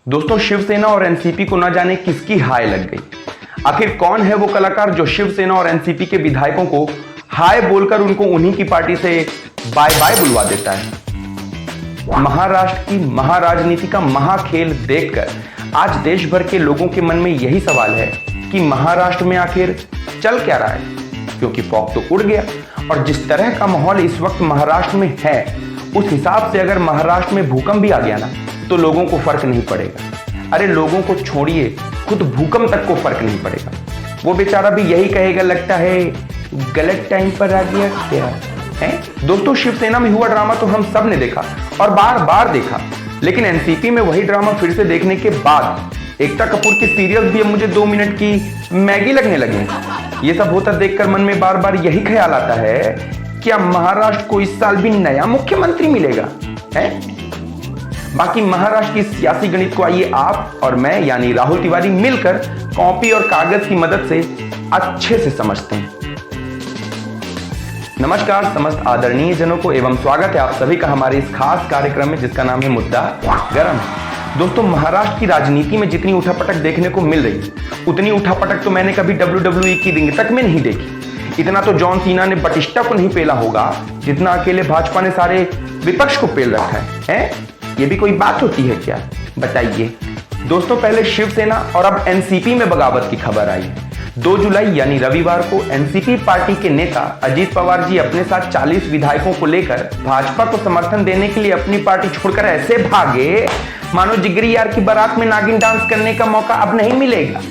दोस्तों, शिवसेना और एनसीपी को न जाने किसकी हाय लग गई। आखिर कौन है वो कलाकार जो शिवसेना और एनसीपी के विधायकों को हाय बोलकर उनको उन्हीं की पार्टी से बाय बाय बुलवा देता है। महाराष्ट्र की महाराजनीति का महाखेल देखकर आज देश भर के लोगों के मन में यही सवाल है कि महाराष्ट्र में आखिर चल क्या रहा है, क्योंकि फॉग तो उड़ गया और जिस तरह का माहौल इस वक्त महाराष्ट्र में है उस हिसाब से अगर महाराष्ट्र में भूकंप भी आ गया ना तो लोगों को फर्क नहीं पड़ेगा। अरे लोगों को छोड़िए, खुद भूकंप तक को फर्क नहीं पड़ेगा। वो बेचारा भी यही कहेगा, लगता है गलत टाइम पर आ गया क्या है। दोस्तों, शिवसेना में हुआ ड्रामा तो हम सब ने देखा और बार बार देखा, लेकिन एनसीपी में वही ड्रामा फिर से देखने के बाद एकता कपूर की सीरियल भी अब मुझे 2 मिनट की मैगी लगने लगे। ये सब होता देखकर मन में बार बार यही ख्याल आता है, क्या महाराष्ट्र को इस साल भी नया मुख्यमंत्री मिलेगा है। बाकी महाराष्ट्र की सियासी गणित को आइए आप और मैं यानी राहुल तिवारी मिलकर कॉपी और कागज की मदद से अच्छे से समझते हैं। नमस्कार समस्त आदरणीय जनों को एवं स्वागत है आप सभी का हमारे इस खास कार्यक्रम में जिसका नाम है मुद्दा गरम। दोस्तों, महाराष्ट्र की राजनीति में जितनी उठापटक देखने को मिल रही उतनी उठापटक तो मैंने कभी WWE की रिंग तक में नहीं देखी। इतना तो जॉन सीना ने बटिस्टा को नहीं पेला होगा जितना अकेले भाजपा ने सारे विपक्ष को पेल रखा है? ये भी कोई बात होती है क्या, बताइए। दोस्तों, पहले शिवसेना और अब एनसीपी में बगावत की खबर आई है। 2 जुलाई यानी रविवार को एनसीपी पार्टी के नेता अजीत पवार जी अपने साथ 40 विधायकों को लेकर भाजपा को समर्थन देने के लिए अपनी पार्टी छोड़कर ऐसे भागे मानो जिगरी यार की बारात में नागिन डांस करने का मौका अब नहीं मिलेगा।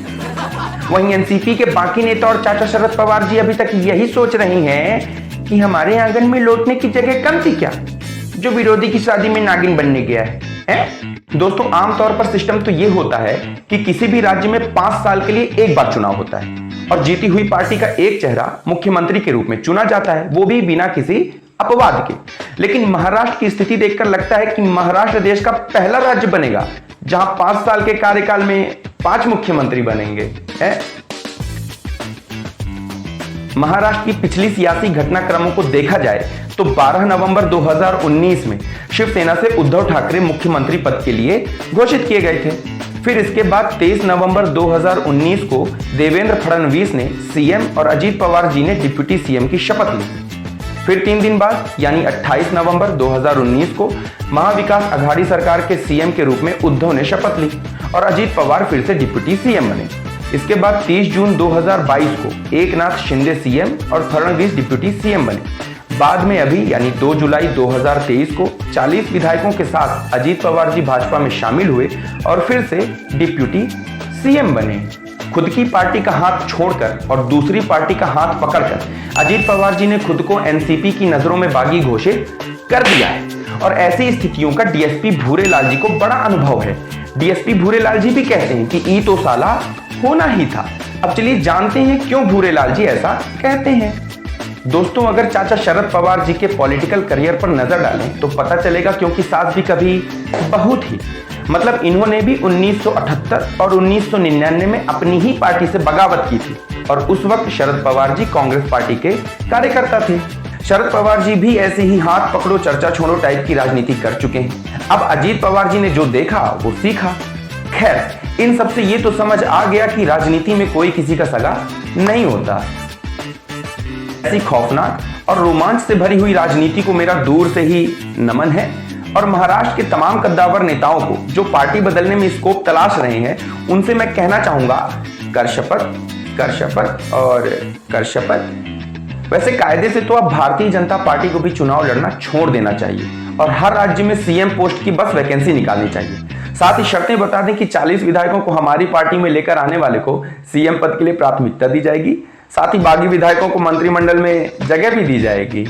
वहीं एनसीपी के बाकी नेता और चाचा शरद पवार जी अभी तक यही सोच रही हैं कि हमारे आंगन में लौटने की जगह कम थी क्या, जो विरोधी की शादी में नागिन बनने गया है? दोस्तों, आमतौर पर सिस्टम तो ये होता है कि किसी भी राज्य में 5 साल के लिए एक बार चुनाव होता है और जीती हुई पार्टी का एक चेहरा मुख्यमंत्री के रूप में चुना जाता है, वो भी बिना किसी अपवाद के। लेकिन महाराष्ट्र की स्थिति देखकर लगता है कि महाराष्ट्र देश का पहला राज्य बनेगा जहां 5 साल के कार्यकाल में 5 मुख्यमंत्री बनेंगे है? महाराष्ट्र की पिछली सियासी घटनाक्रमों को देखा जाए तो 12 नवंबर 2019 में शिवसेना से उद्धव ठाकरे मुख्यमंत्री पद के लिए घोषित किए गए थे। फिर इसके बाद 23 नवंबर 2019 को देवेंद्र फडणवीस ने सीएम और अजीत पवार जी ने डिप्टी सीएम की शपथ ली। फिर 3 दिन बाद यानी 28 नवंबर 2019 को महाविकास अघाड़ी सरकार के सीएम के रूप में उद्धव ने शपथ ली और अजीत पवार फिर से डिप्टी सीएम बने। इसके बाद 30 जून 2022 को एकनाथ शिंदे सीएम और फडणवीस डिप्टी सीएम बने। बाद में अभी यानी 2 जुलाई 2023 को 40 विधायकों के साथ अजीत पवार जी भाजपा में शामिल हुए और फिर से डिप्टी सीएम बने। खुद की पार्टी का हाथ छोड़कर और दूसरी पार्टी का हाथ पकड़कर अजीत पवार जी ने खुद को एनसीपी की नजरों में बागी घोषित कर दिया है और ऐसी स्थितियों का डीएसपी भूरेलाल जी को बड़ा अनुभव है। डीएसपी भूरेलाल जी भी कहते हैं कि ई तो साला होना ही था। अब चलिए जानते हैं क्यों भूरेलाल जी ऐसा कहते हैं। दोस्तों, अगर चाचा शरद पवार जी के पॉलिटिकल करियर पर नजर डालें तो पता चलेगा क्योंकि सास भी कभी बहू थी। मतलब इन्होंने भी 1978 और 1999 में अपनी ही पार्टी से बगावत की थी और उस वक्त शरद पवार जी कांग्रेस पार्टी के कार्यकर्ता थे। शरद पवार जी भी ऐसे ही हाथ पकड़ो चर्चा छोड़ो टाइप की राजनीति कर चुके हैं। अब अजीत पवार जी ने जो देखा वो सीखा। खैर, इन सबसे ये तो समझ आ गया कि राजनीति में कोई किसी का सगा नहीं होता। ऐसी खौफनाक और रोमांच से भरी हुई राजनीति को मेरा दूर से ही नमन है और महाराष्ट्र के तमाम कद्दावर नेताओं को जो पार्टी बदलने में स्कोप तलाश रहे हैं उनसे मैं कहना चाहूंगा, कर शपथ और कर शपथ। वैसे कायदे से तो अब भारतीय जनता पार्टी को भी चुनाव लड़ना छोड़ देना चाहिए और हर राज्य में सीएम पोस्ट की बस वैकेंसी निकालनी चाहिए। साथ ही शर्तें बता दें कि 40 विधायकों को हमारी पार्टी में लेकर आने वाले को सीएम पद के लिए प्राथमिकता दी जाएगी। साथ ही बागी विधायकों को मंत्रिमंडल में जगह भी दी जाएगी।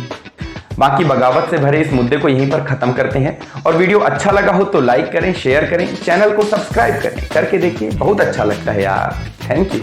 बाकी बगावत से भरे इस मुद्दे को यहीं पर खत्म करते हैं और वीडियो अच्छा लगा हो तो लाइक करें, शेयर करें, चैनल को सब्सक्राइब करें, करके देखिए, बहुत अच्छा लगता है यार। Thank you.